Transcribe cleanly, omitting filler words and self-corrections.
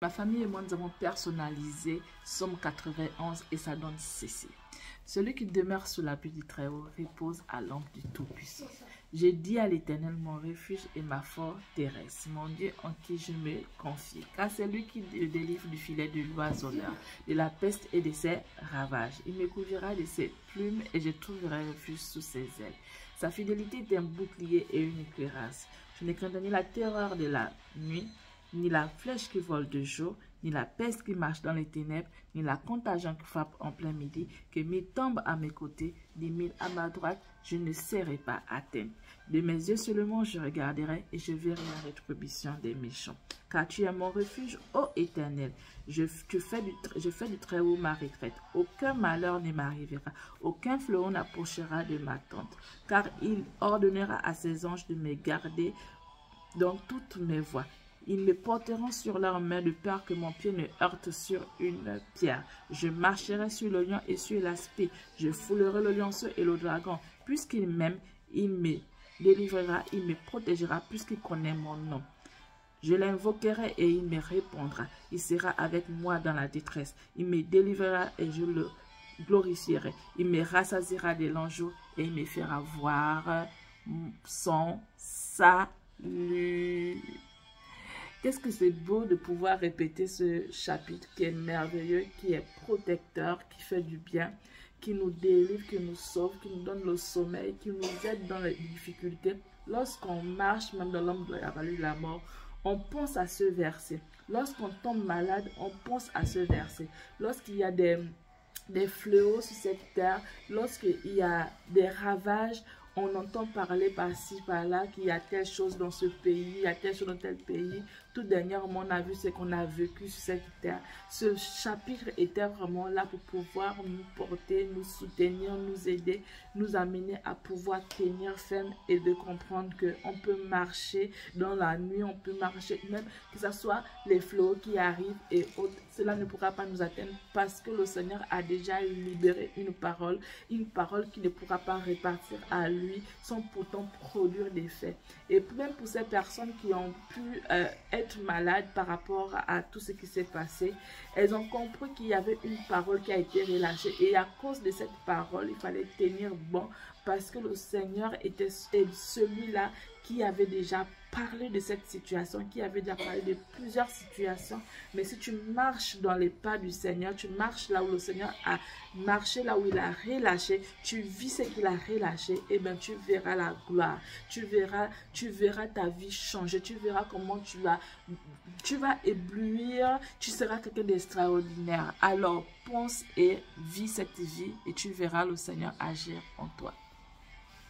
Ma famille et moi, nous avons personnalisé Somme 91 et ça donne ceci. Celui qui demeure sous l'appui du Très-Haut repose à l'ombre du Tout-Puissant. J'ai dit à l'Éternel, mon refuge et ma forteresse, mon Dieu en qui je me confie. Car c'est lui qui me délivre du filet de l'oiseleur, de la peste et de ses ravages. Il me couvrira de ses plumes et je trouverai refuge sous ses ailes. Sa fidélité est un bouclier et une cuirasse. Je ne crains ni la terreur de la nuit, ni la flèche qui vole de jour, ni la peste qui marche dans les ténèbres, ni la contagion qui frappe en plein midi, que 1000 tombent à mes côtés, 10 000 à ma droite, je ne serai pas atteint. De mes yeux seulement je regarderai et je verrai la rétribution des méchants. Car tu es mon refuge, ô Éternel. Je fais du Très-Haut ma retraite. Aucun malheur ne m'arrivera, aucun fléau n'approchera de ma tente. Car il ordonnera à ses anges de me garder dans toutes mes voies. Ils me porteront sur leurs mains de peur que mon pied ne heurte sur une pierre. Je marcherai sur le lion et sur l'aspect. Je foulerai le lionceau et le dragon. Puisqu'il m'aime, il me délivrera, il me protégera, puisqu'il connaît mon nom. Je l'invoquerai et il me répondra. Il sera avec moi dans la détresse. Il me délivrera et je le glorifierai. Il me rassasiera de l'ange et il me fera voir son salut. Qu'est-ce que c'est beau de pouvoir répéter ce chapitre qui est merveilleux, qui est protecteur, qui fait du bien, qui nous délivre, qui nous sauve, qui nous donne le sommeil, qui nous aide dans les difficultés. Lorsqu'on marche, même dans l'ombre de la vallée de la mort, on pense à ce verset. Lorsqu'on tombe malade, on pense à ce verset. Lorsqu'il y a des fléaux sur cette terre, lorsqu'il y a des ravages, on entend parler par-ci, par-là, qu'il y a telle chose dans ce pays, il y a telle chose dans tel pays. Tout dernièrement, on a vu ce qu'on a vécu sur cette terre. Ce chapitre était vraiment là pour pouvoir nous porter, nous soutenir, nous aider, nous amener à pouvoir tenir ferme et de comprendre qu'on peut marcher dans la nuit, on peut marcher, même que ce soit les flots qui arrivent et autres. Cela ne pourra pas nous atteindre parce que le Seigneur a déjà libéré une parole qui ne pourra pas repartir à lui sans pourtant produire des faits. Et même pour ces personnes qui ont pu être malades par rapport à tout ce qui s'est passé, elles ont compris qu'il y avait une parole qui a été relâchée et à cause de cette parole, il fallait tenir bon parce que le Seigneur était celui-là qui avait déjà parlé de cette situation, qui avait déjà parlé de plusieurs situations. Mais si tu marches dans les pas du Seigneur, tu marches là où le Seigneur a marché, là où il a relâché, tu vis ce qu'il a relâché, et bien tu verras la gloire, tu verras ta vie changer, tu verras comment tu vas éblouir, tu seras quelqu'un d'extraordinaire. Alors pense et vis cette vie et tu verras le Seigneur agir en toi.